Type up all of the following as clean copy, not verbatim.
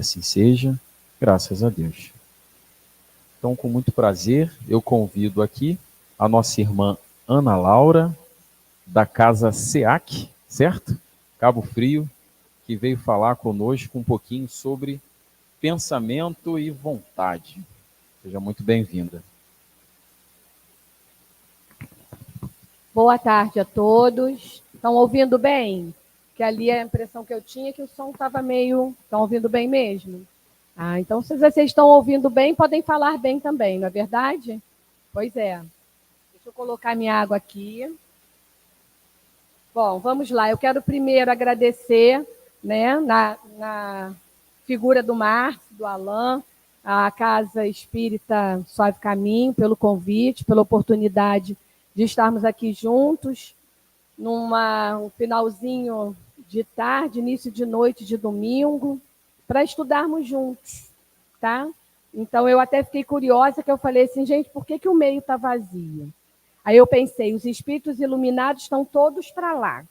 assim seja, graças a Deus. Então, com muito prazer, eu convido aqui a nossa irmã Ana Laura, da Casa SEAC, certo? Cabo Frio, que veio falar conosco um pouquinho sobre pensamento e vontade. Seja muito bem-vinda. Boa tarde a todos. Estão ouvindo bem? Que ali a impressão que eu tinha é que o som estava meio... Estão ouvindo bem mesmo? Então se vocês estão ouvindo bem, podem falar bem também, não é verdade? Pois é. Deixa eu colocar minha água aqui. Bom, vamos lá. Eu quero primeiro agradecer, né, na figura do Márcio, do Alain, a Casa Espírita Suave Caminho, pelo convite, pela oportunidade de estarmos aqui juntos, um finalzinho de tarde, início de noite de domingo, para estudarmos juntos, tá? Então, eu até fiquei curiosa, que eu falei assim, gente, por que o meio está vazio? Aí eu pensei, os espíritos iluminados estão todos para lá.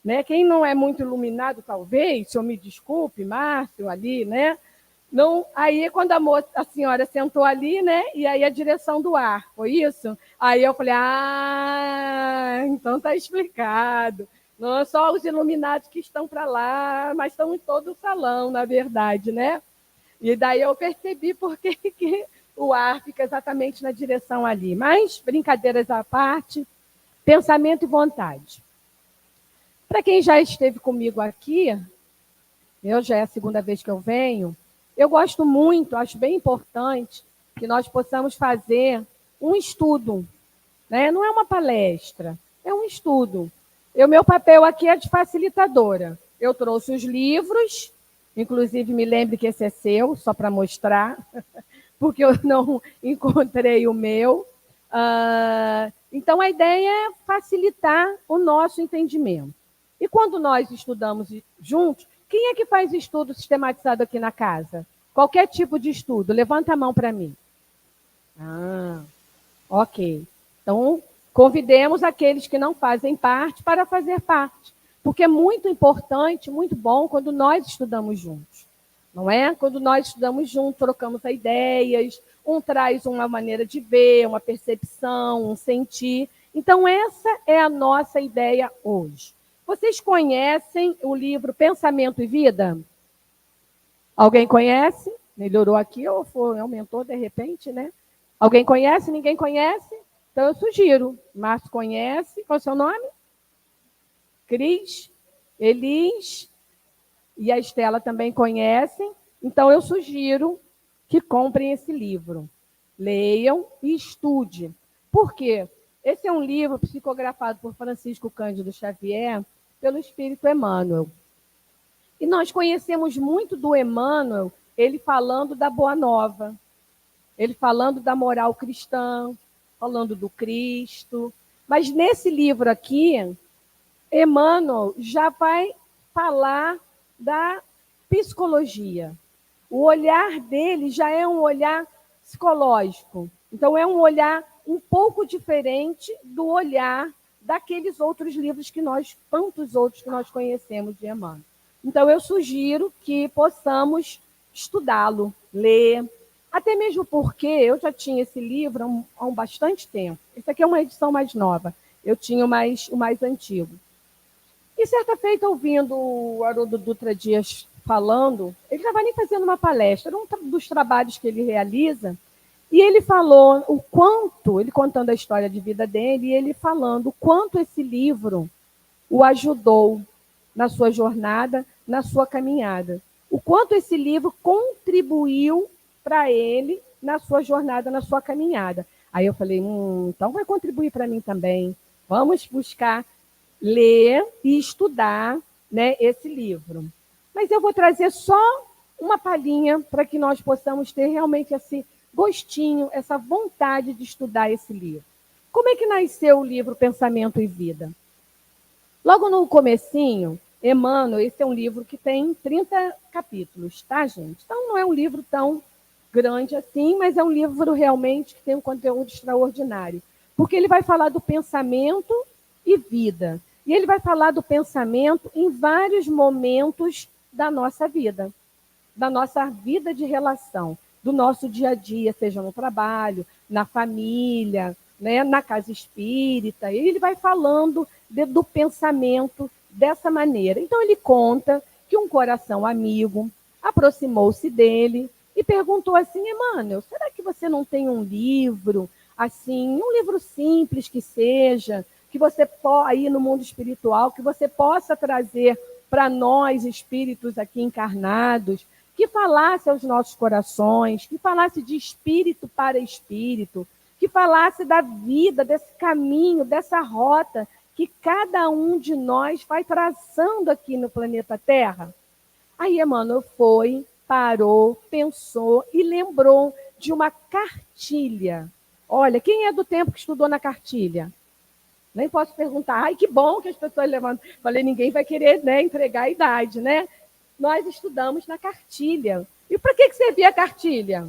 Né? Quem não é muito iluminado, talvez, se eu me desculpe, Márcio, ali, né? Não, aí, quando a senhora sentou ali, né? E aí a direção do ar, foi isso? Aí eu falei, então está explicado. Não é só os iluminados que estão para lá, mas estão em todo o salão, na verdade, né? E daí eu percebi por que o ar fica exatamente na direção ali. Mas, brincadeiras à parte, pensamento e vontade. Para quem já esteve comigo aqui, já é a segunda vez que eu venho, eu gosto muito, acho bem importante que nós possamos fazer um estudo, né? Não é uma palestra, é um estudo. Meu papel aqui é de facilitadora. Eu trouxe os livros, inclusive me lembre que esse é seu, só para mostrar, porque eu não encontrei o meu. Então, a ideia é facilitar o nosso entendimento. E quando nós estudamos juntos, quem é que faz estudo sistematizado aqui na casa? Qualquer tipo de estudo, levanta a mão para mim. Ok. Então, convidemos aqueles que não fazem parte para fazer parte. Porque é muito importante, muito bom quando nós estudamos juntos. Não é? Quando nós estudamos juntos, trocamos ideias, um traz uma maneira de ver, uma percepção, um sentir. Então, essa é a nossa ideia hoje. Vocês conhecem o livro Pensamento e Vida? Alguém conhece? Melhorou aqui ou aumentou de repente, né? Alguém conhece? Ninguém conhece? Então eu sugiro. Márcio conhece. Qual é o seu nome? Cris, Elis e a Estela também conhecem. Então eu sugiro que comprem esse livro. Leiam e estudem. Por quê? Esse é um livro psicografado por Francisco Cândido Xavier, pelo Espírito Emmanuel. E nós conhecemos muito do Emmanuel, ele falando da Boa Nova, ele falando da moral cristã, falando do Cristo. Mas nesse livro aqui, Emmanuel já vai falar da psicologia. O olhar dele já é um olhar psicológico. Então, é um olhar um pouco diferente do olhar daqueles outros livros tantos outros que nós conhecemos de Emmanuel. Então, eu sugiro que possamos estudá-lo, ler, até mesmo porque eu já tinha esse livro há bastante tempo. Esse aqui é uma edição mais nova. Eu tinha o mais antigo. E certa feita, ouvindo o Haroldo Dutra Dias falando, ele já vai nem fazendo uma palestra, um dos trabalhos que ele realiza, e ele falou o quanto, ele contando a história de vida dele, e ele falando o quanto esse livro o ajudou na sua jornada, na sua caminhada. O quanto esse livro contribuiu para ele na sua jornada, na sua caminhada. Aí eu falei, então vai contribuir para mim também. Vamos buscar ler e estudar, né, esse livro. Mas eu vou trazer só uma palhinha para que nós possamos ter realmente esse gostinho, essa vontade de estudar esse livro. Como é que nasceu o livro Pensamento e Vida? Logo no comecinho, Emmanuel, esse é um livro que tem 30 capítulos, tá, gente? Então não é um livro tão grande assim, mas é um livro realmente que tem um conteúdo extraordinário. Porque ele vai falar do pensamento e vida. E ele vai falar do pensamento em vários momentos da nossa vida. da nossa vida de relação, do nosso dia a dia, seja no trabalho, na família, né, na casa espírita. E ele vai falando do pensamento dessa maneira. Então, ele conta que um coração amigo aproximou-se dele e perguntou assim: Emmanuel, será que você não tem um livro, assim, um livro simples que seja, que você aí no mundo espiritual, que você possa trazer para nós, espíritos aqui encarnados, que falasse aos nossos corações, que falasse de espírito para espírito, que falasse da vida, desse caminho, dessa rota que cada um de nós vai traçando aqui no planeta Terra? Aí Emmanuel foi, parou, pensou e lembrou de uma cartilha. Olha, quem é do tempo que estudou na cartilha? Nem posso perguntar. Ai, que bom que as pessoas levantam. Falei, ninguém vai querer, né, entregar a idade, né? Nós estudamos na cartilha. E para que servia a cartilha?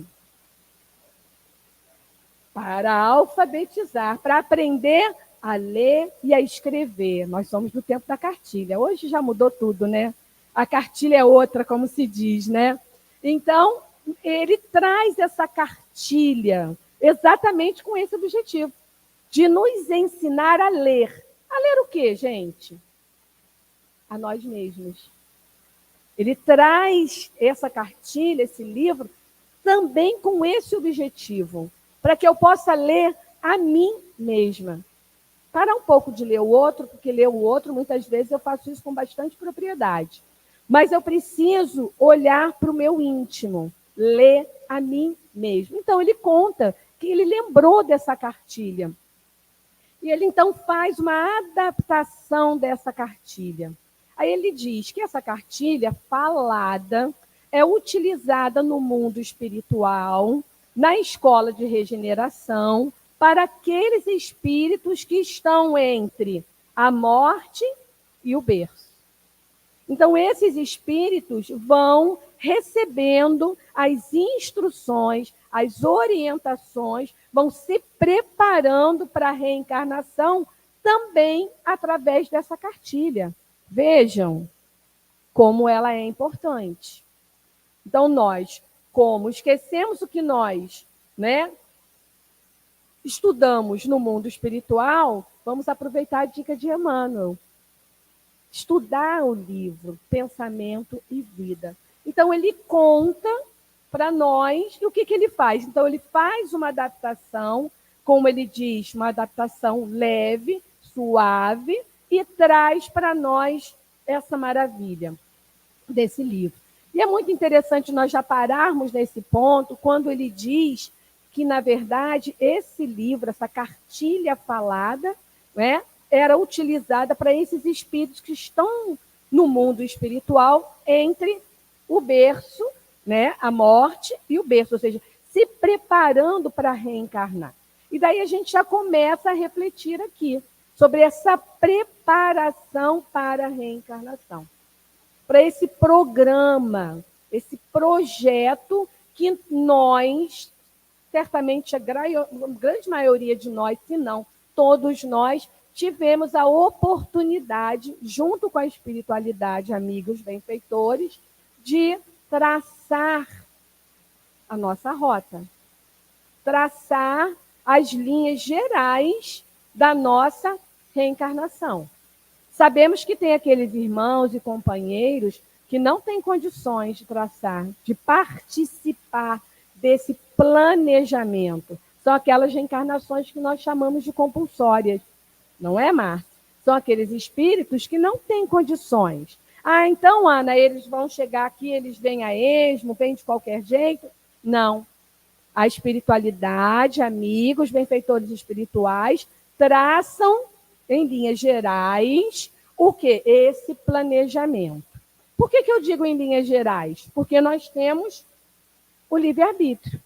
Para alfabetizar, para aprender a ler e a escrever. Nós somos do tempo da cartilha. Hoje já mudou tudo, né? A cartilha é outra, como se diz, né? Então, ele traz essa cartilha exatamente com esse objetivo, de nos ensinar a ler. A ler o quê, gente? A nós mesmos. Ele traz essa cartilha, esse livro, também com esse objetivo, para que eu possa ler a mim mesma. Parar um pouco de ler o outro, porque ler o outro, muitas vezes eu faço isso com bastante propriedade. Mas eu preciso olhar para o meu íntimo, ler a mim mesmo. Então, ele conta que ele lembrou dessa cartilha. E ele, então, faz uma adaptação dessa cartilha. Aí ele diz que essa cartilha falada é utilizada no mundo espiritual, na escola de regeneração, para aqueles espíritos que estão entre a morte e o berço. Então, esses espíritos vão recebendo as instruções, as orientações, vão se preparando para a reencarnação também através dessa cartilha. Vejam como ela é importante. Então, nós, como esquecemos o que nós, né, estudamos no mundo espiritual, vamos aproveitar a dica de Emmanuel. Estudar o livro Pensamento e Vida. Então, ele conta para nós e o que ele faz. Então, ele faz uma adaptação, como ele diz, uma adaptação leve, suave, e traz para nós essa maravilha desse livro. E é muito interessante nós já pararmos nesse ponto, quando ele diz que, na verdade, esse livro, essa cartilha falada, né, era utilizada para esses espíritos que estão no mundo espiritual entre o berço, né, a morte e o berço, ou seja, se preparando para reencarnar. E daí a gente já começa a refletir aqui sobre essa preparação para a reencarnação, para esse programa, esse projeto que nós, certamente a grande maioria de nós, se não todos nós, tivemos a oportunidade, junto com a espiritualidade, amigos benfeitores, de traçar a nossa rota, traçar as linhas gerais da nossa reencarnação. Sabemos que tem aqueles irmãos e companheiros que não têm condições de traçar, de participar desse planejamento. São aquelas reencarnações que nós chamamos de compulsórias. Não é, Márcia? São aqueles espíritos que não têm condições. Ah, então, Ana, eles vão chegar aqui, eles vêm a esmo, vêm de qualquer jeito? Não. A espiritualidade, amigos, benfeitores espirituais, traçam, em linhas gerais, o quê? Esse planejamento. Por que eu digo em linhas gerais? Porque nós temos o livre-arbítrio,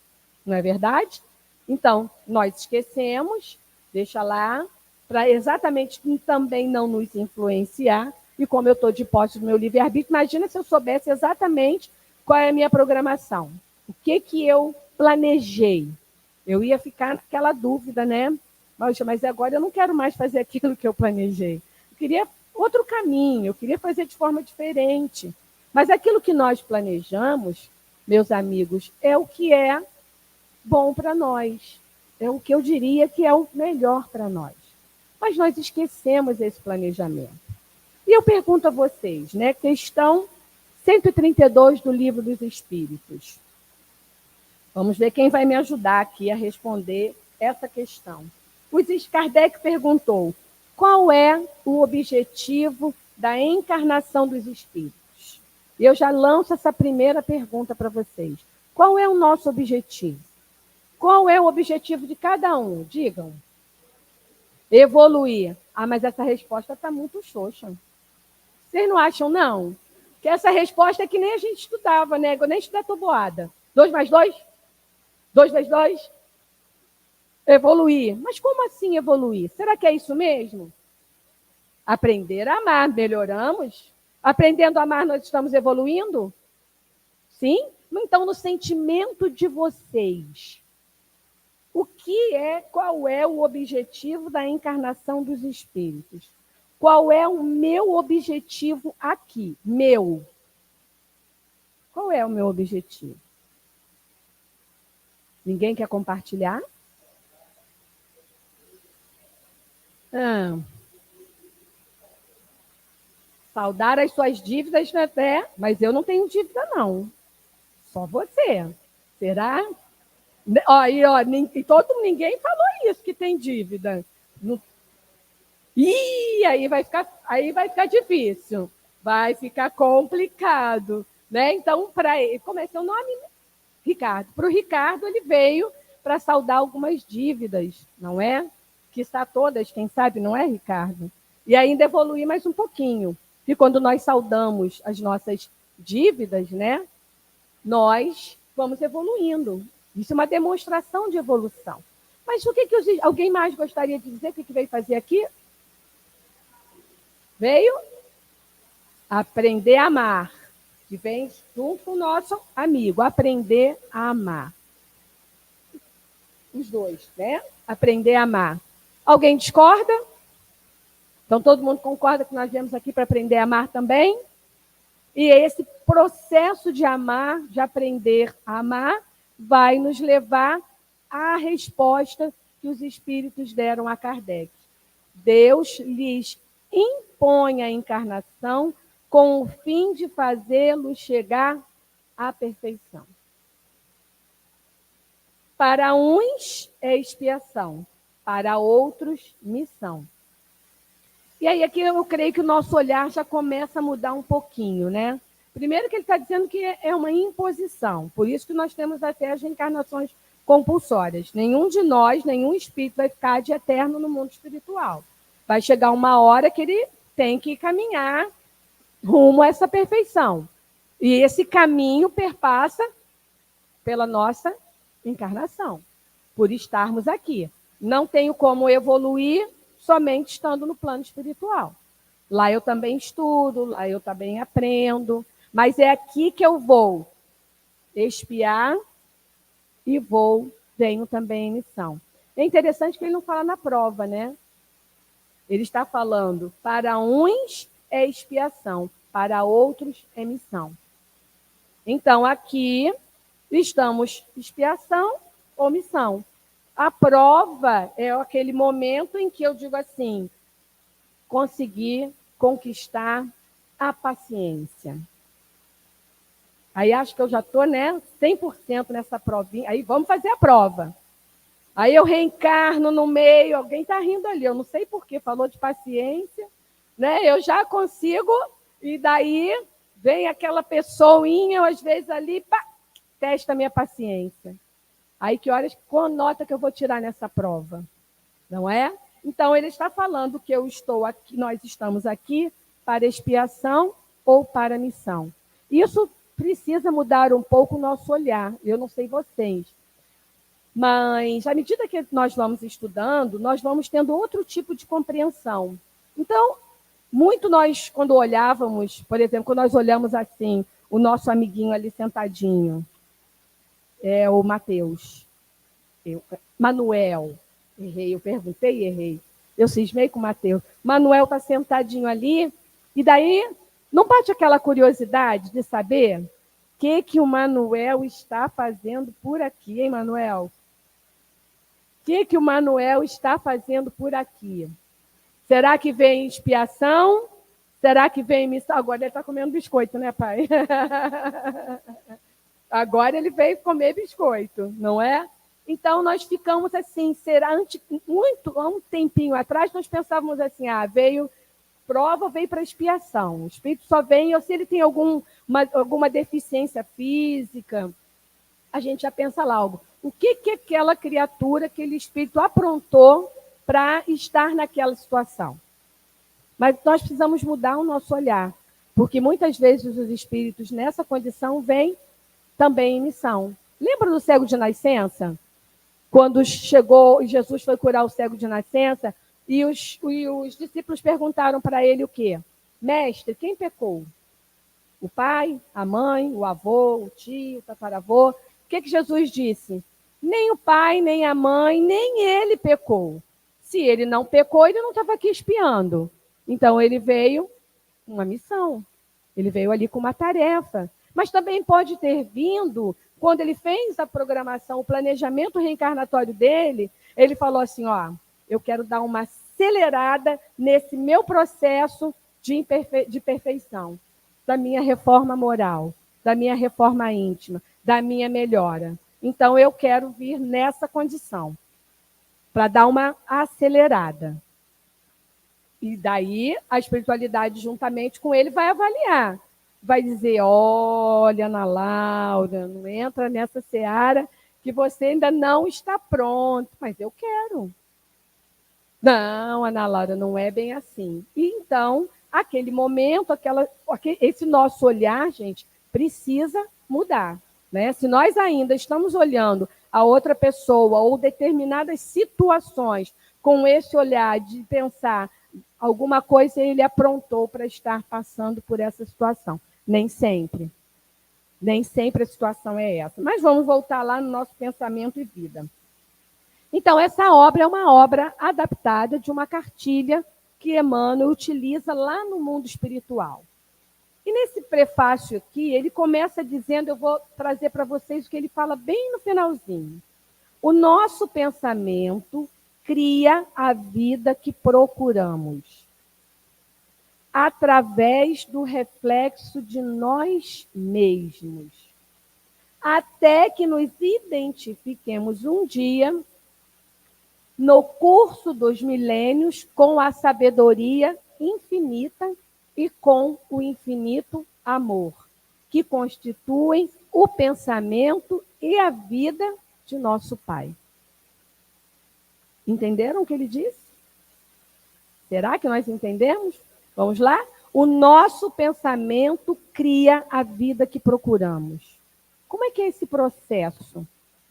não é verdade? Então, nós esquecemos, deixa lá, para exatamente também não nos influenciar. E como eu estou de posse do meu livre-arbítrio, imagina se eu soubesse exatamente qual é a minha programação. O que eu planejei? Eu ia ficar naquela dúvida, né? Mas agora eu não quero mais fazer aquilo que eu planejei. Eu queria outro caminho, eu queria fazer de forma diferente. Mas aquilo que nós planejamos, meus amigos, é o que é bom para nós. É o que eu diria que é o melhor para nós. Mas nós esquecemos esse planejamento. E eu pergunto a vocês, né, questão 132 do Livro dos Espíritos. Vamos ver quem vai me ajudar aqui a responder essa questão. Kardec perguntou: qual é o objetivo da encarnação dos espíritos? E eu já lanço essa primeira pergunta para vocês. Qual é o nosso objetivo? Qual é o objetivo de cada um? Digam. Evoluir. Ah, mas essa resposta está muito xoxa. Vocês não acham, não? Que essa resposta é que nem a gente estudava, né? Eu nem estudei toboada. 2 mais 2? 2 vezes 2? Evoluir. Mas como assim evoluir? Será que é isso mesmo? Aprender a amar. Melhoramos? Aprendendo a amar, nós estamos evoluindo? Sim? Então, no sentimento de vocês, qual é o objetivo da encarnação dos espíritos? Qual é o meu objetivo aqui? Meu. Qual é o meu objetivo? Ninguém quer compartilhar? Saldar as suas dívidas, né? Mas eu não tenho dívida, não. Só você. Será? Ninguém falou isso, que tem dívida. Ih, aí vai ficar difícil. Vai ficar complicado. Né? Então, para ele, como é seu nome? Ricardo. Para o Ricardo, ele veio para saldar algumas dívidas, não é? Que está todas, quem sabe, não é, Ricardo? E ainda evoluir mais um pouquinho. E quando nós saldamos as nossas dívidas, né? Nós vamos evoluindo. Isso é uma demonstração de evolução. Mas o que alguém mais gostaria de dizer? O que veio fazer aqui? Veio aprender a amar. Que vem junto com o nosso amigo. Aprender a amar. Os dois, né? Aprender a amar. Alguém discorda? Então, todo mundo concorda que nós viemos aqui para aprender a amar também? E esse processo de amar, de aprender a amar, vai nos levar à resposta que os espíritos deram a Kardec. Deus lhes impõe a encarnação com o fim de fazê-los chegar à perfeição. Para uns é expiação, para outros, missão. E aí aqui eu creio que o nosso olhar já começa a mudar um pouquinho, né? Primeiro que ele está dizendo que é uma imposição, por isso que nós temos até as reencarnações compulsórias. Nenhum de nós, nenhum espírito vai ficar de eterno no mundo espiritual. Vai chegar uma hora que ele tem que caminhar rumo a essa perfeição. E esse caminho perpassa pela nossa encarnação, por estarmos aqui. Não tenho como evoluir somente estando no plano espiritual. Lá eu também estudo, lá eu também aprendo, mas é aqui que eu vou expiar e venho também em missão. É interessante que ele não fala na prova, né? Ele está falando, para uns é expiação, para outros é missão. Então, aqui estamos expiação ou missão. A prova é aquele momento em que eu digo assim, conseguir conquistar a paciência. Aí acho que eu já estou, né, 100% nessa provinha. Aí vamos fazer a prova. Aí eu reencarno no meio, alguém está rindo ali, eu não sei por que falou de paciência, né? Eu já consigo, e daí vem aquela pessoinha, às vezes ali, pá, testa a minha paciência. Aí que horas, qual nota que eu vou tirar nessa prova? Não é? Então, ele está falando que eu estou aqui, nós estamos aqui para expiação ou para missão. Isso precisa mudar um pouco o nosso olhar. Eu não sei vocês. Mas, à medida que nós vamos estudando, nós vamos tendo outro tipo de compreensão. Então, muito nós, quando olhávamos, por exemplo, quando nós olhamos assim, o nosso amiguinho ali sentadinho, é o Mateus. Manuel. Errei, eu perguntei e errei. Eu cismei com o Mateus. Manuel está sentadinho ali, e daí Não bate aquela curiosidade de saber o que o Manuel está fazendo por aqui, hein, Manuel? O que o Manuel está fazendo por aqui? Será que vem expiação? Será que vem missão? Agora ele está comendo biscoito, né, pai? Agora ele veio comer biscoito, não é? Então, nós ficamos assim, há um tempinho atrás, nós pensávamos assim, veio prova, veio para expiação. O Espírito só vem, ou se ele tem alguma deficiência física, a gente já pensa logo, o que aquela criatura, aquele Espírito aprontou para estar naquela situação? Mas nós precisamos mudar o nosso olhar, porque muitas vezes os Espíritos nessa condição vêm também em missão. Lembra do cego de nascença? Quando chegou e Jesus foi curar o cego de nascença, e os discípulos perguntaram para ele o quê? Mestre, quem pecou? O pai, a mãe, o avô, o tio, o tataravô? O que Jesus disse? Nem o pai, nem a mãe, nem ele pecou. Se ele não pecou, ele não estava aqui espiando. Então, ele veio com uma missão. Ele veio ali com uma tarefa. Mas também pode ter vindo, quando ele fez a programação, o planejamento reencarnatório dele, ele falou assim, eu quero dar uma acelerada nesse meu processo de perfeição, da minha reforma moral, da minha reforma íntima, da minha melhora. Então, eu quero vir nessa condição, para dar uma acelerada. E daí, a espiritualidade, juntamente com ele, vai avaliar. Vai dizer, olha, Ana Laura, não entra nessa seara que você ainda não está pronto. Mas eu quero. Não, Ana Laura, não é bem assim. E então, aquele momento, esse nosso olhar, gente, precisa mudar. Né? Se nós ainda estamos olhando a outra pessoa ou determinadas situações com esse olhar de pensar alguma coisa ele aprontou para estar passando por essa situação. Nem sempre. Nem sempre a situação é essa. Mas vamos voltar lá no nosso pensamento e vida. Então, essa obra é uma obra adaptada de uma cartilha que Emmanuel utiliza lá no mundo espiritual. E nesse prefácio aqui, ele começa dizendo, eu vou trazer para vocês o que ele fala bem no finalzinho. O nosso pensamento cria a vida que procuramos, através do reflexo de nós mesmos, até que nos identifiquemos um dia, no curso dos milênios, com a sabedoria infinita e com o infinito amor, que constituem o pensamento e a vida de nosso Pai. Entenderam o que ele disse? Será que nós entendemos? Vamos lá? O nosso pensamento cria a vida que procuramos. Como é que é esse processo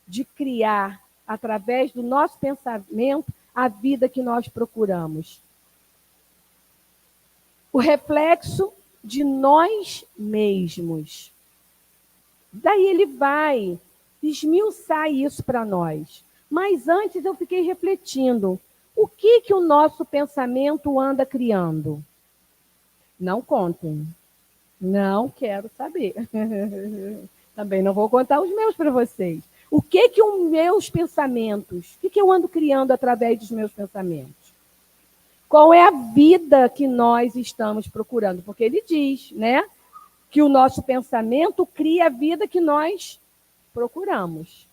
de criar, através do nosso pensamento, a vida que nós procuramos? O reflexo de nós mesmos. Daí ele vai esmiuçar isso para nós. Mas antes eu fiquei refletindo, o que o nosso pensamento anda criando? Não contem. Não quero saber. Também não vou contar os meus para vocês. O que os meus pensamentos, o que eu ando criando através dos meus pensamentos? Qual é a vida que nós estamos procurando? Porque ele diz, né, que o nosso pensamento cria a vida que nós procuramos.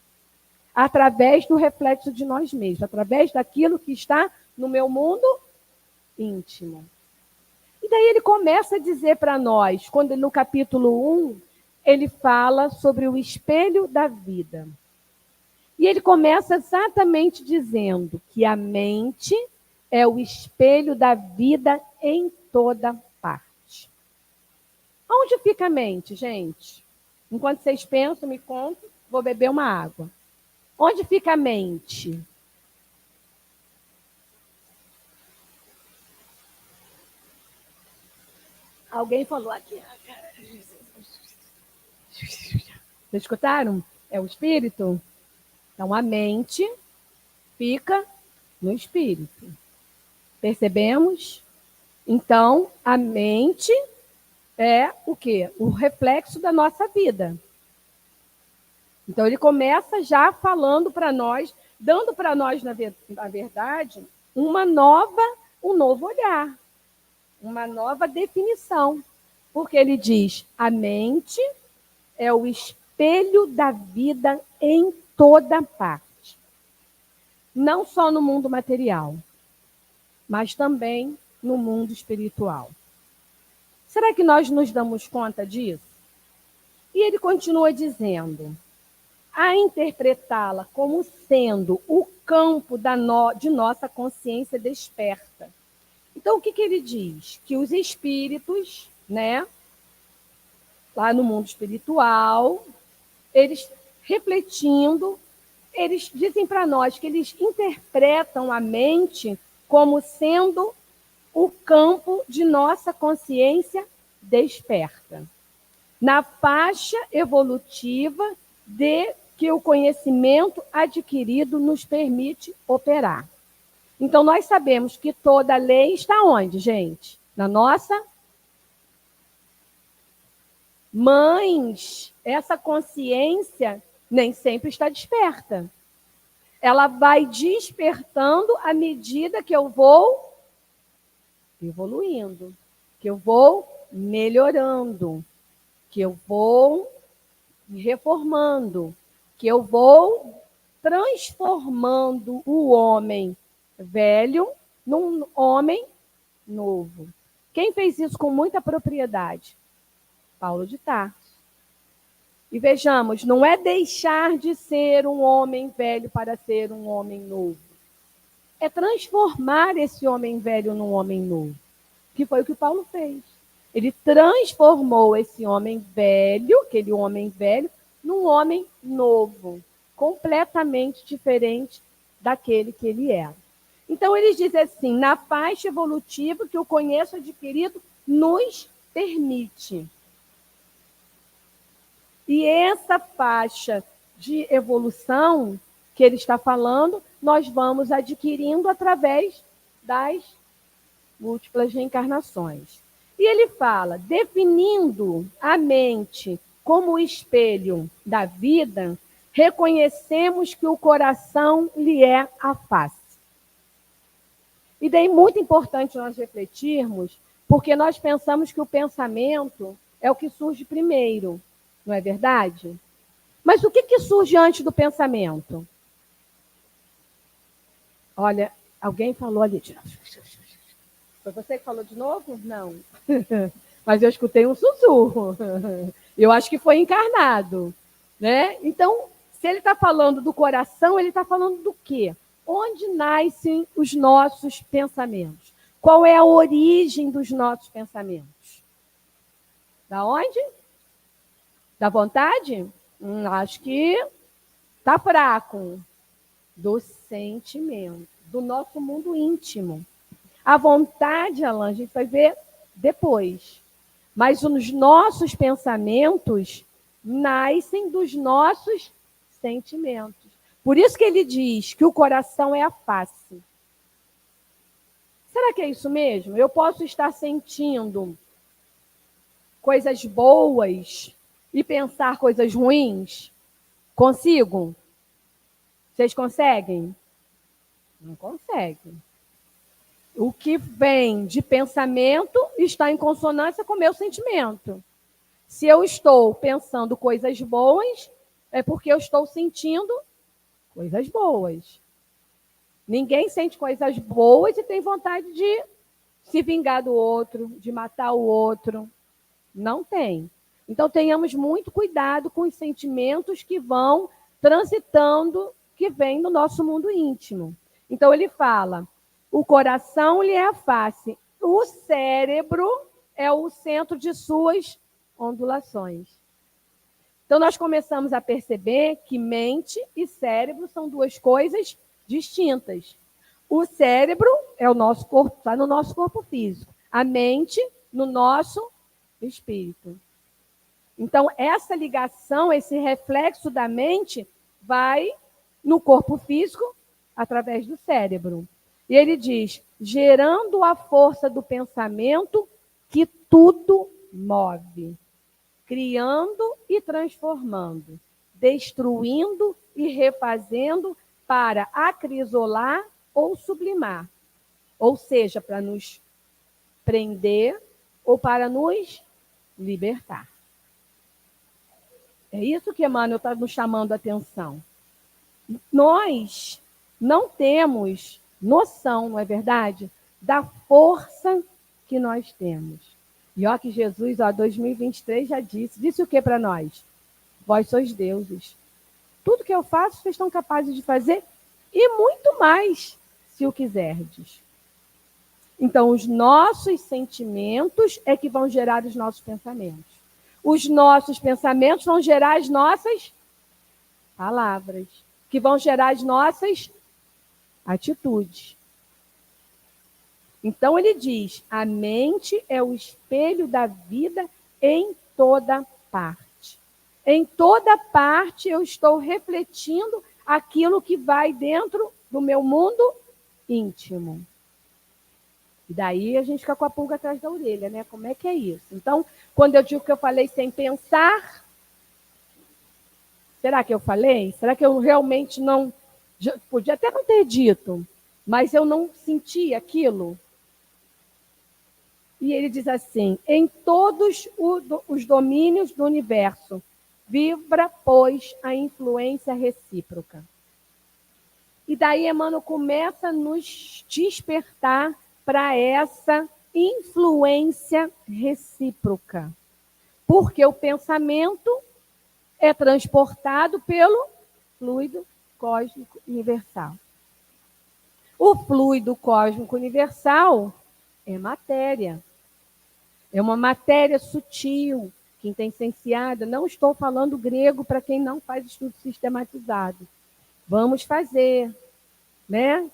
Através do reflexo de nós mesmos, através daquilo que está no meu mundo íntimo. E daí ele começa a dizer para nós, quando no capítulo 1, ele fala sobre o espelho da vida. E ele começa exatamente dizendo que a mente é o espelho da vida em toda parte. Onde fica a mente, gente? Enquanto vocês pensam, me contam, vou beber uma água. Onde fica a mente? Alguém falou aqui. Vocês escutaram? É o espírito? Então, a mente fica no espírito. Percebemos? Então, a mente é o quê? O reflexo da nossa vida. Então, ele começa já falando para nós, dando para nós, na verdade, um novo olhar, uma nova definição. Porque ele diz, a mente é o espelho da vida em toda parte. Não só no mundo material, mas também no mundo espiritual. Será que nós nos damos conta disso? E ele continua dizendo, a interpretá-la como sendo o campo de nossa consciência desperta. Então, o que ele diz? Que os espíritos, né, lá no mundo espiritual, eles refletindo, eles dizem para nós que eles interpretam a mente como sendo o campo de nossa consciência desperta. Na faixa evolutiva de que o conhecimento adquirido nos permite operar. Então, nós sabemos que toda lei está onde, gente? Na nossa mas essa consciência nem sempre está desperta. Ela vai despertando à medida que eu vou evoluindo, que eu vou melhorando, que eu vou reformando, que eu vou transformando o homem velho num homem novo. Quem fez isso com muita propriedade? Paulo de Tarso. E vejamos, não é deixar de ser um homem velho para ser um homem novo. É transformar esse homem velho num homem novo, que foi o que Paulo fez. Ele transformou esse homem velho, aquele homem velho, num homem novo, completamente diferente daquele que ele era. Então, ele diz assim, na faixa evolutiva que o conhecimento adquirido nos permite. E essa faixa de evolução que ele está falando, nós vamos adquirindo através das múltiplas reencarnações. E ele fala, definindo a mente como o espelho da vida, reconhecemos que o coração lhe é a face. E daí muito importante nós refletirmos, porque nós pensamos que o pensamento é o que surge primeiro, não é verdade? Mas o que surge antes do pensamento? Olha, alguém falou ali. Foi você que falou de novo? Não. Mas eu escutei um sussurro. Eu acho que foi encarnado, né? Então, se ele está falando do coração, ele está falando do quê? Onde nascem os nossos pensamentos? Qual é a origem dos nossos pensamentos? Da onde? Da vontade? Acho que está fraco. Do sentimento, do nosso mundo íntimo. A vontade, Alain, a gente vai ver depois. Mas os nossos pensamentos nascem dos nossos sentimentos. Por isso que ele diz que o coração é a face. Será que é isso mesmo? Eu posso estar sentindo coisas boas e pensar coisas ruins? Consigo? Vocês conseguem? Não conseguem. O que vem de pensamento está em consonância com o meu sentimento. Se eu estou pensando coisas boas, é porque eu estou sentindo coisas boas. Ninguém sente coisas boas e tem vontade de se vingar do outro, de matar o outro. Não tem. Então, tenhamos muito cuidado com os sentimentos que vão transitando, que vêm do nosso mundo íntimo. Então, ele fala, o coração lhe é a face, o cérebro é o centro de suas ondulações. Então, nós começamos a perceber que mente e cérebro são duas coisas distintas. O cérebro é o nosso corpo, está no nosso corpo físico. A mente no nosso espírito. Então, essa ligação, esse reflexo da mente vai no corpo físico através do cérebro. E ele diz, gerando a força do pensamento que tudo move, criando e transformando, destruindo e refazendo para acrisolar ou sublimar, ou seja, para nos prender ou para nos libertar. É isso que Emmanuel está nos chamando a atenção. Nós não temos noção, não é verdade, da força que nós temos. E ó que Jesus, 2023 já disse o que para nós? Vós sois deuses. Tudo que eu faço, vocês estão capazes de fazer e muito mais, se o quiserdes. Então, os nossos sentimentos é que vão gerar os nossos pensamentos. Os nossos pensamentos vão gerar as nossas palavras, que vão gerar as nossas atitudes. Então, ele diz, a mente é o espelho da vida em toda parte. Em toda parte eu estou refletindo aquilo que vai dentro do meu mundo íntimo. E daí a gente fica com a pulga atrás da orelha, né? Como é que é isso? Então, quando eu digo que eu falei sem pensar, será que eu falei? Será que eu realmente não... Podia até não ter dito, mas eu não senti aquilo. E ele diz assim, em todos os domínios do universo, vibra, pois, a influência recíproca. E daí Emmanuel começa a nos despertar para essa influência recíproca. Porque o pensamento é transportado pelo fluido cósmico universal. O fluido cósmico universal é matéria. É uma matéria sutil, quintessenciada. Não estou falando grego para quem não faz estudo sistematizado. Vamos fazer, né?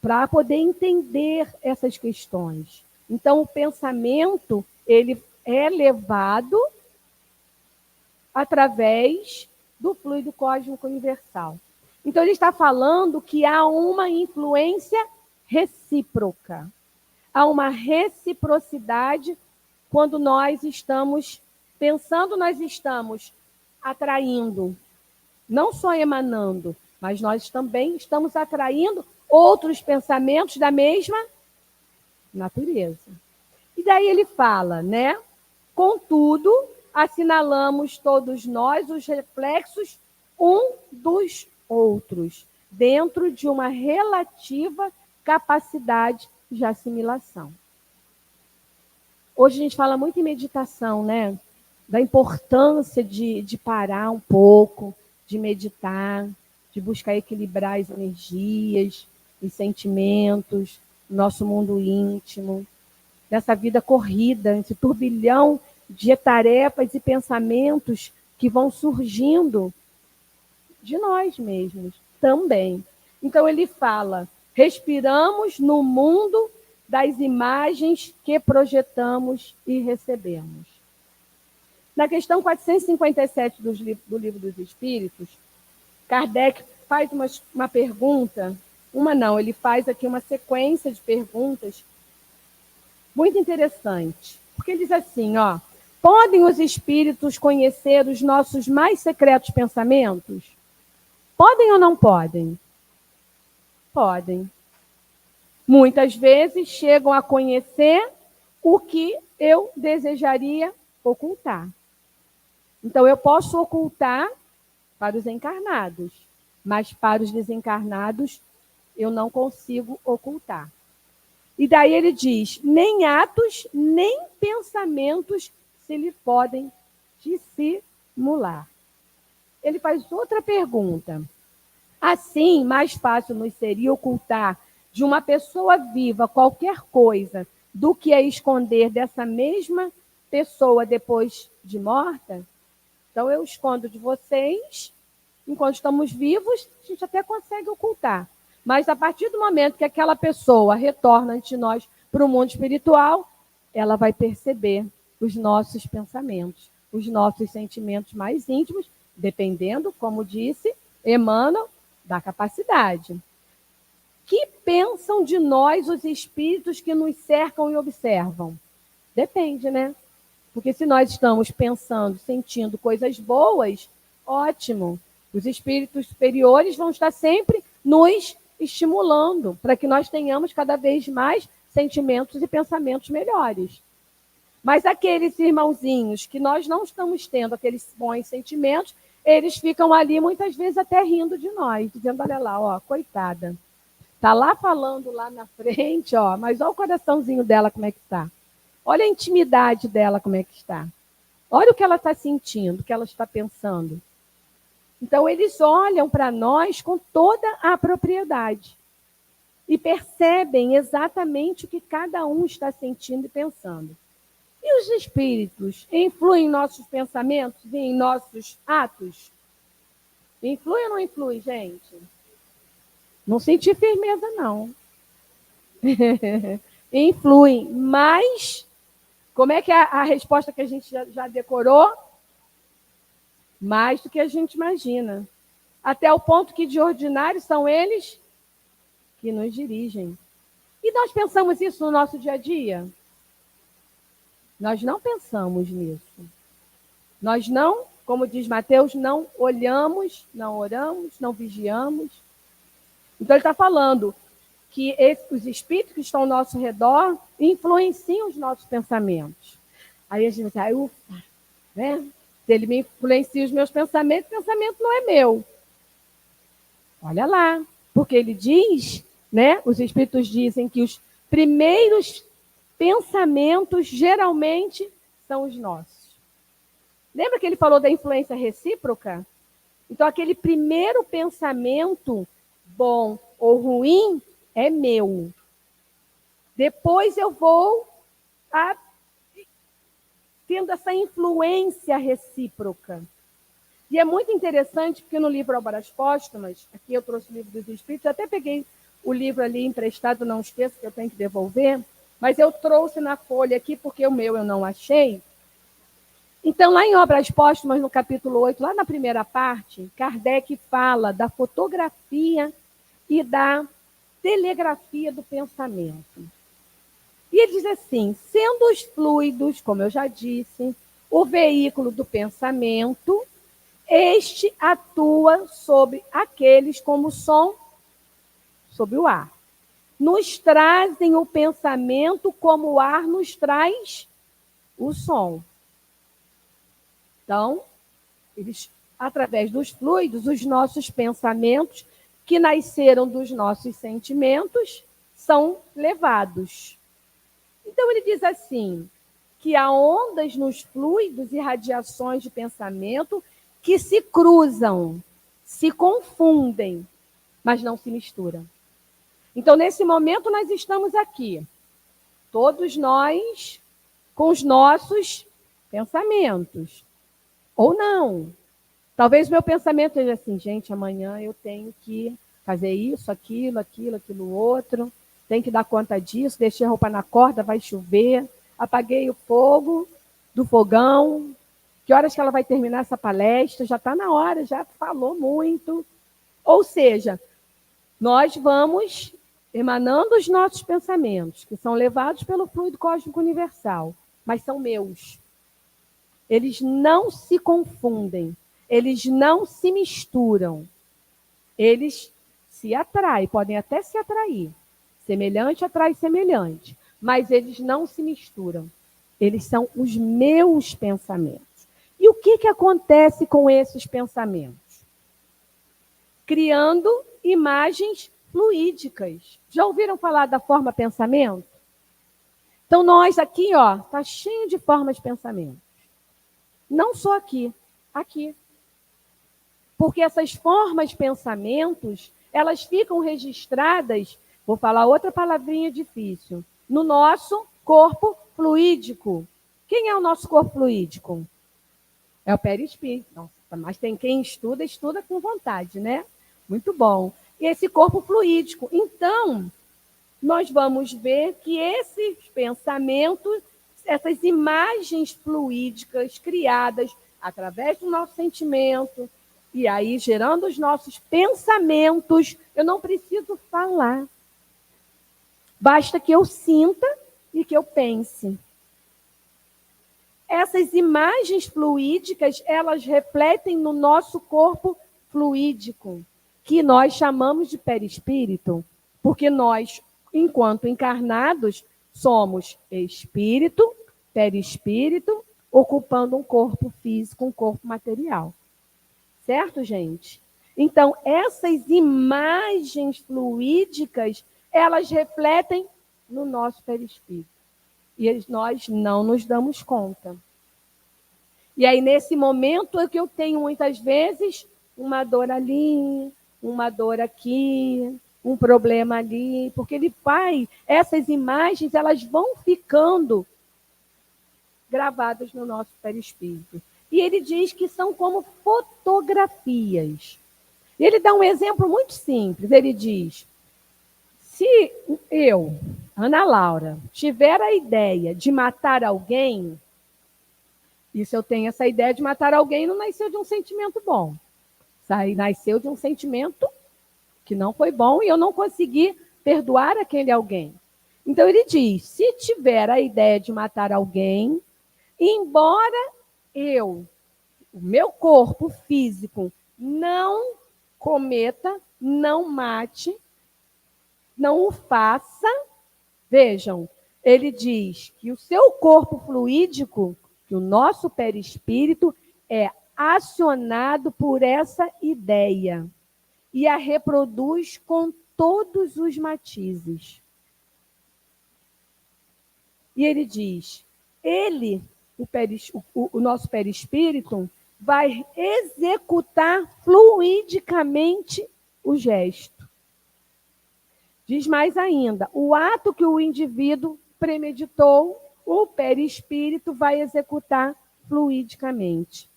Para poder entender essas questões. Então, o pensamento, ele é levado através do fluido cósmico universal. Então, ele está falando que há uma influência recíproca. Há uma reciprocidade quando nós estamos pensando, nós estamos atraindo, não só emanando, mas nós também estamos atraindo outros pensamentos da mesma natureza. E daí ele fala, né? Contudo, assinalamos todos nós os reflexos um dos outros, dentro de uma relativa capacidade de assimilação. Hoje a gente fala muito em meditação, né? Da importância de parar um pouco, de meditar, de buscar equilibrar as energias, os sentimentos, nosso mundo íntimo, dessa vida corrida, esse turbilhão de tarefas e pensamentos que vão surgindo de nós mesmos também. Então ele fala, respiramos no mundo das imagens que projetamos e recebemos. Na questão 457 do Livro dos Espíritos, Kardec faz uma pergunta, ele faz aqui uma sequência de perguntas muito interessante. Porque ele diz assim, podem os espíritos conhecer os nossos mais secretos pensamentos? Podem ou não podem? Podem. Muitas vezes chegam a conhecer o que eu desejaria ocultar. Então, eu posso ocultar para os encarnados, mas para os desencarnados eu não consigo ocultar. E daí ele diz, nem atos, nem pensamentos se lhe podem dissimular. Ele faz outra pergunta. Assim, mais fácil nos seria ocultar de uma pessoa viva qualquer coisa do que a esconder dessa mesma pessoa depois de morta? Então, eu escondo de vocês, enquanto estamos vivos, a gente até consegue ocultar. Mas a partir do momento que aquela pessoa retorna ante nós para o mundo espiritual, ela vai perceber os nossos pensamentos, os nossos sentimentos mais íntimos, dependendo, como disse Emmanuel, da capacidade. Que pensam de nós os espíritos que nos cercam e observam? Depende, né? Porque se nós estamos pensando, sentindo coisas boas, ótimo. Os espíritos superiores vão estar sempre nos estimulando para que nós tenhamos cada vez mais sentimentos e pensamentos melhores. Mas aqueles irmãozinhos que nós não estamos tendo aqueles bons sentimentos, eles ficam ali muitas vezes até rindo de nós, dizendo, olha lá, ó, coitada. Está lá falando lá na frente, ó, mas olha o coraçãozinho dela como é que está. Olha a intimidade dela como é que está. Olha o que ela está sentindo, o que ela está pensando. Então, eles olham para nós com toda a propriedade e percebem exatamente o que cada um está sentindo e pensando. E os espíritos influem em nossos pensamentos e em nossos atos? Influi ou não influi, gente? Não senti firmeza, não. Influem, mas como é que é a resposta que a gente já decorou? Mais do que a gente imagina. Até o ponto que, de ordinário, são eles que nos dirigem. E nós pensamos isso no nosso dia a dia? Nós não pensamos nisso. Nós não, como diz Mateus, não olhamos, não oramos, não vigiamos. Então, ele está falando que os espíritos que estão ao nosso redor influenciam os nossos pensamentos. Aí a gente diz, ufa, né? Se ele me influencia os meus pensamentos, o pensamento não é meu. Olha lá, porque ele diz, né? Os espíritos dizem que os primeiros pensamentos geralmente são os nossos. Lembra que ele falou da influência recíproca? Então, aquele primeiro pensamento, bom ou ruim, é meu. Depois eu vou tendo essa influência recíproca. E é muito interessante, porque no livro Obras Póstumas, aqui eu trouxe o livro dos Espíritos, eu até peguei o livro ali emprestado, não esqueça que eu tenho que devolver, mas eu trouxe na folha aqui, porque o meu eu não achei. Então, lá em Obras Póstumas, no capítulo 8, lá na primeira parte, Kardec fala da fotografia e da telegrafia do pensamento. E ele diz assim, sendo os fluidos, como eu já disse, o veículo do pensamento, este atua sobre aqueles como som sobre o ar. Nos trazem o pensamento como o ar nos traz o som. Então, eles, através dos fluidos, os nossos pensamentos, que nasceram dos nossos sentimentos, são levados. Então, ele diz assim, que há ondas nos fluidos e radiações de pensamento que se cruzam, se confundem, mas não se misturam. Então, nesse momento, nós estamos aqui, todos nós com os nossos pensamentos. Ou não. Talvez meu pensamento seja assim, gente, amanhã eu tenho que fazer isso, aquilo outro, tenho que dar conta disso, deixei a roupa na corda, vai chover, apaguei o fogo do fogão, que horas que ela vai terminar essa palestra? Já está na hora, já falou muito. Ou seja, nós vamos emanando os nossos pensamentos, que são levados pelo fluido cósmico universal, mas são meus. Eles não se confundem, eles não se misturam. Eles se atraem, podem até se atrair. Semelhante atrai semelhante, mas eles não se misturam. Eles são os meus pensamentos. E o que acontece com esses pensamentos? Criando imagens fluídicas. Já ouviram falar da forma pensamento? Então, nós aqui, ó, está cheio de formas de pensamento. Não só aqui, aqui. Porque essas formas de pensamentos, elas ficam registradas, vou falar outra palavrinha difícil, no nosso corpo fluídico. Quem é o nosso corpo fluídico? É o perispírito. Nossa, mas tem quem estuda, estuda com vontade, né? Muito bom. E esse corpo fluídico. Então, nós vamos ver que esses pensamentos, essas imagens fluídicas criadas através do nosso sentimento, e aí gerando os nossos pensamentos, eu não preciso falar. Basta que eu sinta e que eu pense. essas imagens fluídicas, elas refletem no nosso corpo fluídico, que nós chamamos de perispírito, porque nós, enquanto encarnados, somos espírito, perispírito, ocupando um corpo físico, um corpo material. Certo, gente? Então, essas imagens fluídicas, elas refletem no nosso perispírito. E nós não nos damos conta. E aí, nesse momento, é que eu tenho muitas vezes uma dor ali, uma dor aqui, um problema ali, porque ele faz, essas imagens, elas vão ficando gravadas no nosso perispírito. E ele diz que são como fotografias. E ele dá um exemplo muito simples. Ele diz, se eu, Ana Laura, tiver a ideia de matar alguém, e se eu tenho essa ideia de matar alguém, não nasceu de um sentimento bom. Nasceu de um sentimento que não foi bom e eu não consegui perdoar aquele alguém. Então ele diz, se tiver a ideia de matar alguém, embora o meu corpo físico não cometa, não mate, não o faça, vejam, ele diz que o seu corpo fluídico, que o nosso perispírito é acionado por essa ideia e a reproduz com todos os matizes. E ele diz, o nosso perispírito, vai executar fluidicamente o gesto. Diz mais ainda, o ato que o indivíduo premeditou, o perispírito vai executar fluidicamente.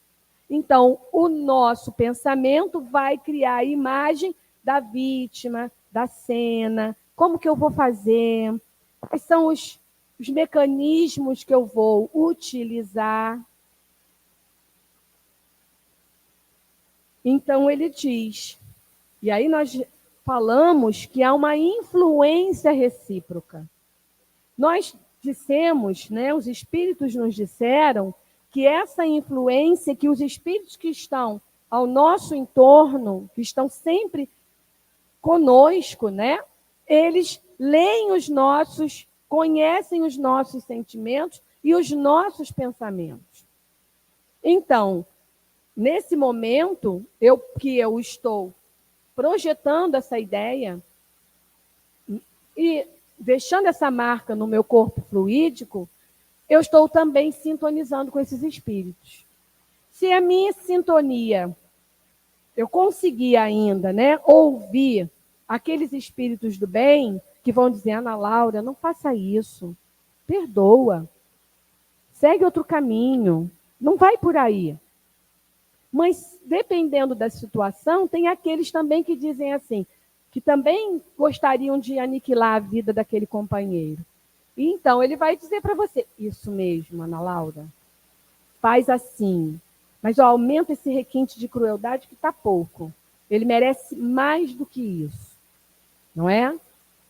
Então, o nosso pensamento vai criar a imagem da vítima, da cena, como que eu vou fazer, quais são os mecanismos que eu vou utilizar. Então, ele diz, e aí nós falamos que há uma influência recíproca. Nós dissemos, né, os espíritos nos disseram que essa influência, que os espíritos que estão ao nosso entorno, que estão sempre conosco, né, eles leem conhecem os nossos sentimentos e os nossos pensamentos. Então, nesse momento, eu estou projetando essa ideia e deixando essa marca no meu corpo fluídico, eu estou também sintonizando com esses espíritos. Se a minha sintonia, eu conseguir ainda, né, ouvir aqueles espíritos do bem que vão dizer, Ana Laura, não faça isso, perdoa, segue outro caminho, não vai por aí. Mas, dependendo da situação, tem aqueles também que dizem assim, que também gostariam de aniquilar a vida daquele companheiro. E então, ele vai dizer para você, isso mesmo, Ana Laura, faz assim, mas aumenta esse requinte de crueldade que está pouco. Ele merece mais do que isso, não é?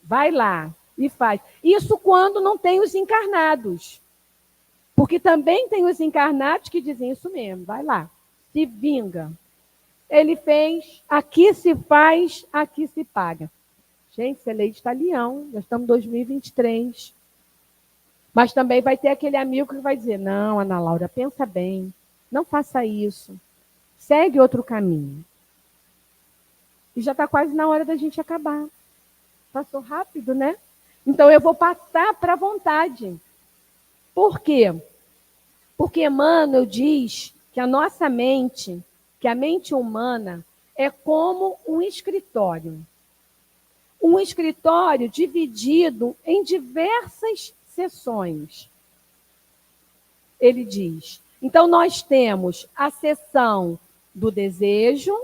Vai lá e faz. Isso quando não tem os encarnados. Porque também tem os encarnados que dizem isso mesmo, vai lá. Se vinga. Ele fez, aqui se faz, aqui se paga. Gente, isso é lei de talião, nós estamos em 2023. Mas também vai ter aquele amigo que vai dizer, não, Ana Laura, pensa bem, não faça isso, segue outro caminho. E já está quase na hora da gente acabar. Passou rápido, né? Então eu vou passar para a vontade. Por quê? Porque Emmanuel diz que a nossa mente, que a mente humana é como um escritório. Um escritório dividido em diversas seções. Ele diz. Então, nós temos a seção do desejo.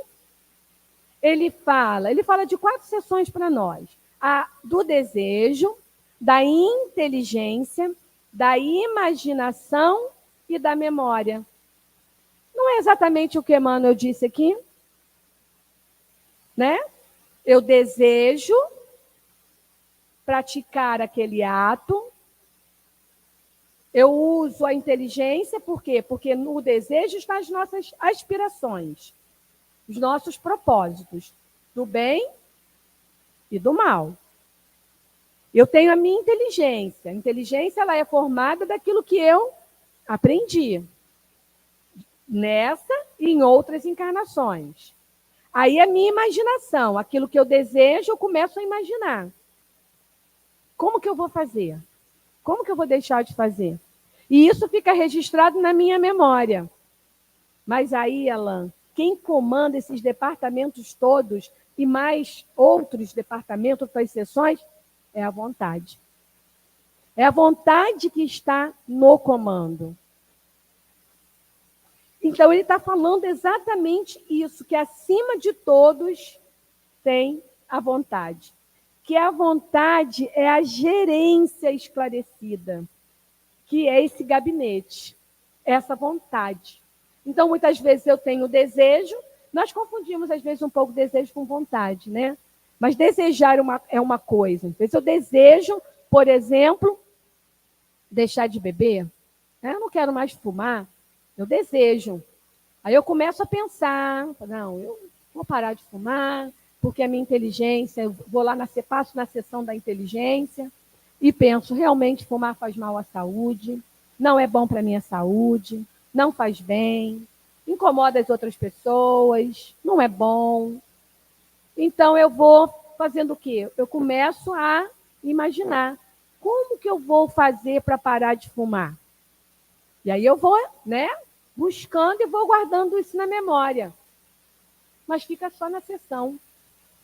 Ele fala de 4 seções para nós. A do desejo, da inteligência, da imaginação e da memória. Não é exatamente o que Emmanuel disse aqui? Né? Eu desejo praticar aquele ato, Eu uso a inteligência, por quê? Porque no desejo estão as nossas aspirações, os nossos propósitos, do bem e do mal. Eu tenho a minha inteligência. A inteligência ela é formada daquilo que eu aprendi nessa e em outras encarnações. Aí a minha imaginação, aquilo que eu desejo, eu começo a imaginar. Como que eu vou fazer? Como que eu vou deixar de fazer? E isso fica registrado na minha memória. Mas aí, Alan, quem comanda esses departamentos todos e mais outros departamentos, outras seções, é a vontade. É a vontade que está no comando. Então, ele está falando exatamente isso, que acima de todos tem a vontade. Que a vontade é a gerência esclarecida, que é esse gabinete, essa vontade. Então, muitas vezes eu tenho desejo, nós confundimos às vezes um pouco desejo com vontade, né? Mas desejar é uma coisa. Às vezes eu desejo, por exemplo, deixar de beber. Eu não quero mais fumar, eu desejo. Aí eu começo a pensar, não, eu vou parar de fumar, porque a minha inteligência, eu vou lá, passo na sessão da inteligência e penso, realmente fumar faz mal à saúde, não é bom para a minha saúde, não faz bem, incomoda as outras pessoas, não é bom. Então eu vou fazendo o quê? Eu começo a imaginar, como que eu vou fazer para parar de fumar? E aí eu vou, né, buscando e vou guardando isso na memória. Mas fica só na sessão.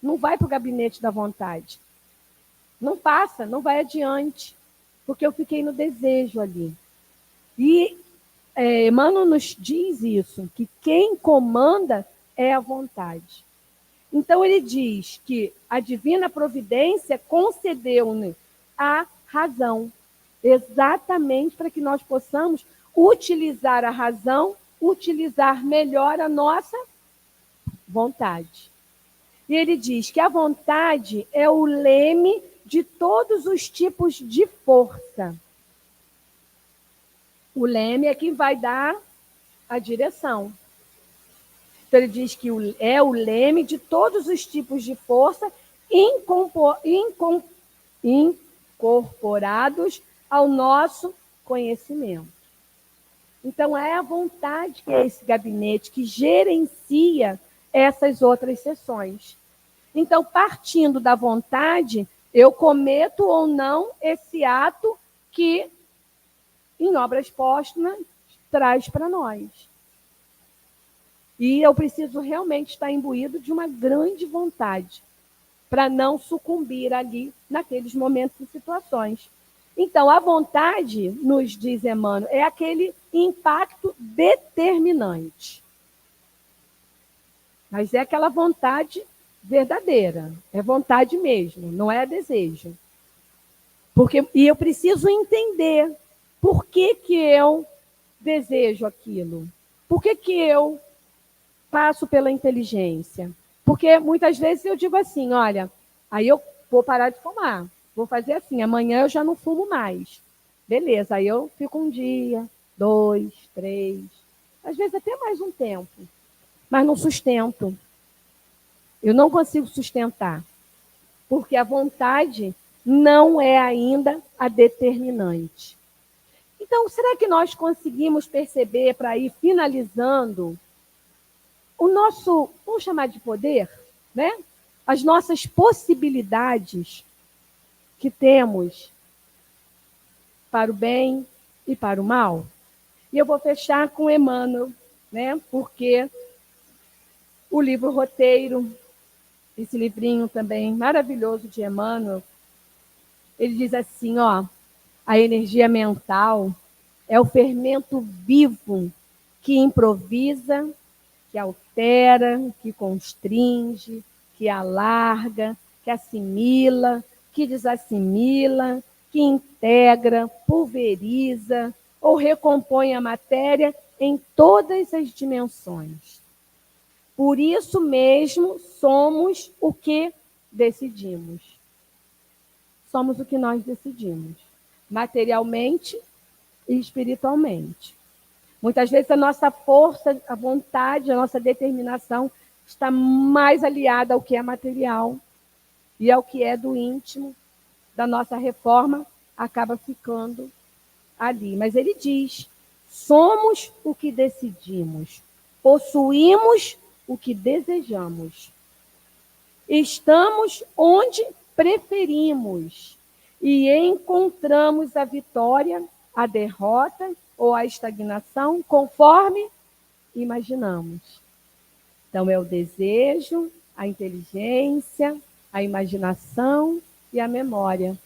Não vai para o gabinete da vontade. Não passa, não vai adiante. Porque eu fiquei no desejo ali. E Emmanuel nos diz isso, que quem comanda é a vontade. Então ele diz que a divina providência concedeu-nos a razão, exatamente para que nós possamos utilizar a razão, utilizar melhor a nossa vontade. E ele diz que a vontade é o leme de todos os tipos de força. O leme é quem vai dar a direção. Então, ele diz que é o leme de todos os tipos de força incorporados ao nosso conhecimento. Então, é a vontade que é esse gabinete que gerencia essas outras sessões. Então, partindo da vontade, eu cometo ou não esse ato que, em obras póstumas, traz para nós. E eu preciso realmente estar imbuído de uma grande vontade para não sucumbir ali naqueles momentos e situações. Então, a vontade, nos diz Emmanuel, é aquele impacto determinante. Mas é aquela vontade verdadeira, é vontade mesmo, não é desejo. E eu preciso entender por que eu desejo aquilo, por que eu passo pela inteligência. Porque muitas vezes eu digo assim, olha, aí eu vou parar de fumar, vou fazer assim, amanhã eu já não fumo mais. Beleza, aí eu fico um dia, 2, 3, às vezes até mais um tempo, mas não sustento. Eu não consigo sustentar, porque a vontade não é ainda a determinante. Então, será que nós conseguimos perceber, para ir finalizando, o nosso, vamos chamar de poder, né? As nossas possibilidades que temos para o bem e para o mal? E eu vou fechar com Emmanuel, né? Porque o livro Roteiro, esse livrinho também maravilhoso de Emmanuel, ele diz assim, ó, a energia mental é o fermento vivo que improvisa, que altera, que constringe, que alarga, que assimila, que desassimila, que integra, pulveriza ou recompõe a matéria em todas as dimensões. Por isso mesmo, somos o que decidimos. Somos o que nós decidimos. Materialmente, e espiritualmente. Muitas vezes a nossa força, a vontade, a nossa determinação está mais aliada ao que é material e ao que é do íntimo, da nossa reforma, acaba ficando ali. Mas ele diz, somos o que decidimos, possuímos o que desejamos, estamos onde preferimos e encontramos a vitória, a derrota ou a estagnação conforme imaginamos. Então, é o desejo, a inteligência, a imaginação e a memória.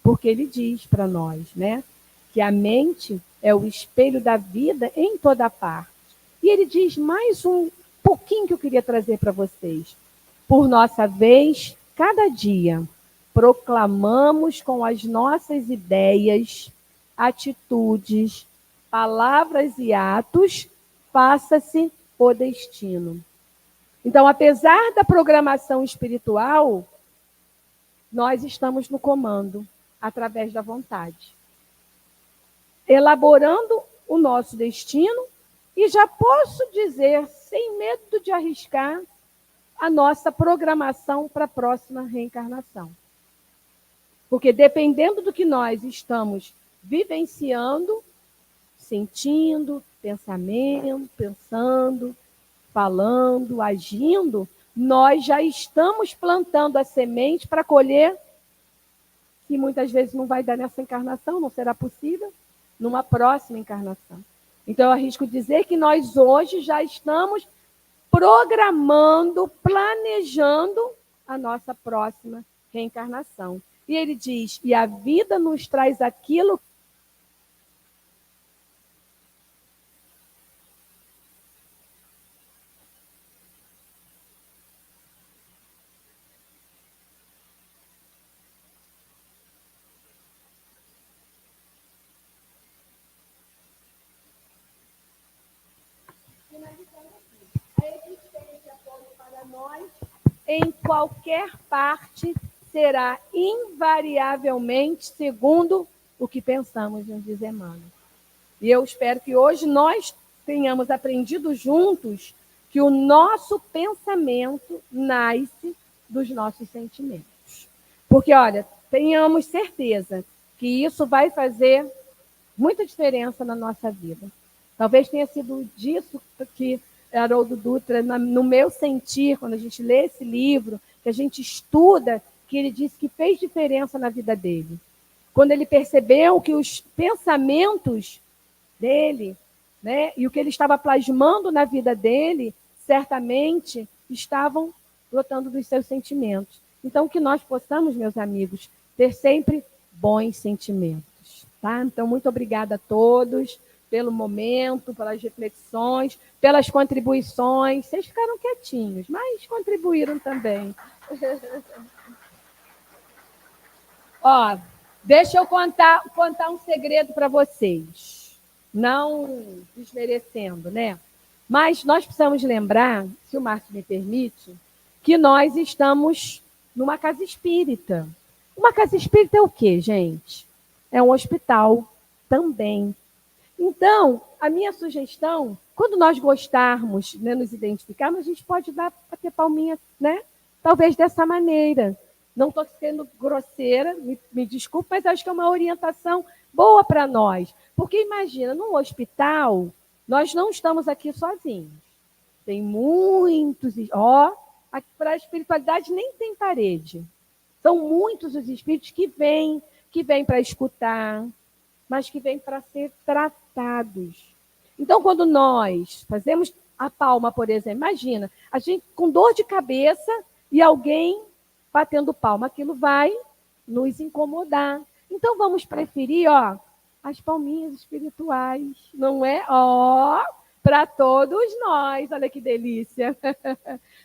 Porque ele diz para nós, né, que a mente é o espelho da vida em toda parte. E ele diz mais um pouquinho que eu queria trazer para vocês. Por nossa vez, cada dia, proclamamos com as nossas ideias, atitudes, palavras e atos, faça-se o destino. Então, apesar da programação espiritual, nós estamos no comando, através da vontade. Elaborando o nosso destino, e já posso dizer, sem medo de arriscar, a nossa programação para a próxima reencarnação. Porque dependendo do que nós estamos vivenciando, sentindo, pensando, falando, agindo, nós já estamos plantando a semente para colher, que muitas vezes não vai dar nessa encarnação, não será possível, numa próxima encarnação. Então, eu arrisco dizer que nós hoje já estamos programando, planejando a nossa próxima reencarnação. E ele diz, e a vida nos traz aquilo em qualquer parte será invariavelmente segundo o que pensamos, nos diz Emmanuel. E eu espero que hoje nós tenhamos aprendido juntos que o nosso pensamento nasce dos nossos sentimentos. Porque, olha, tenhamos certeza que isso vai fazer muita diferença na nossa vida. Talvez tenha sido disso que Haroldo Dutra, no meu sentir, quando a gente lê esse livro, que a gente estuda, que ele disse que fez diferença na vida dele. Quando ele percebeu que os pensamentos dele, né, e o que ele estava plasmando na vida dele, certamente estavam brotando dos seus sentimentos. Então, que nós possamos, meus amigos, ter sempre bons sentimentos. Tá? Então, muito obrigada a todos pelo momento, pelas reflexões, pelas contribuições. Vocês ficaram quietinhos, mas contribuíram também. Ó, deixa eu contar um segredo para vocês. Não desmerecendo, né? Mas nós precisamos lembrar, se o Márcio me permite, que nós estamos numa casa espírita. Uma casa espírita é o quê, gente? É um hospital também. Então, a minha sugestão, quando nós gostarmos, né, nos identificarmos, a gente pode bater palminha, né? Talvez dessa maneira. Não estou sendo grosseira, me desculpe, mas acho que é uma orientação boa para nós. Porque imagina, num hospital, nós não estamos aqui sozinhos. Tem muitos... para a espiritualidade nem tem parede. São muitos os espíritos que vêm para escutar, mas que vêm para ser tratados. Então, quando nós fazemos a palma, por exemplo, imagina, a gente com dor de cabeça e alguém batendo palma, aquilo vai nos incomodar. Então, vamos preferir, as palminhas espirituais, não é? Para todos nós, olha que delícia.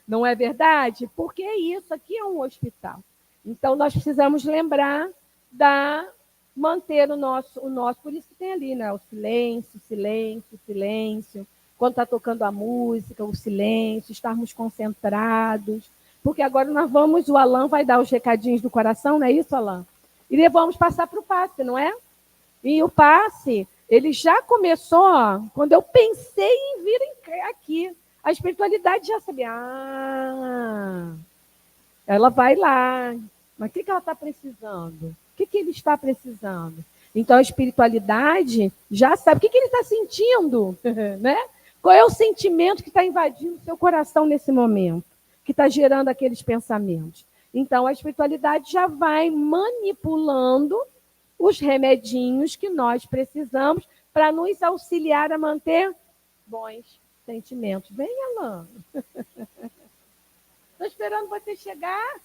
Não é verdade? Porque é isso, aqui é um hospital. Então, nós precisamos lembrar manter o nosso, por isso que tem ali, né? O silêncio. Quando está tocando a música, o silêncio, estarmos concentrados. Porque agora o Alain vai dar os recadinhos do coração, não é isso, Alain? E vamos passar para o passe, não é? E o passe, ele já começou, ó, quando eu pensei em vir aqui. A espiritualidade já sabia. Ela vai lá. Mas o que ela está precisando? O que ele está precisando? Então, a espiritualidade já sabe o que ele está sentindo, né? Qual é o sentimento que está invadindo o seu coração nesse momento, que está gerando aqueles pensamentos. Então, a espiritualidade já vai manipulando os remedinhos que nós precisamos para nos auxiliar a manter bons sentimentos. Vem, Alan. Estou esperando você chegar.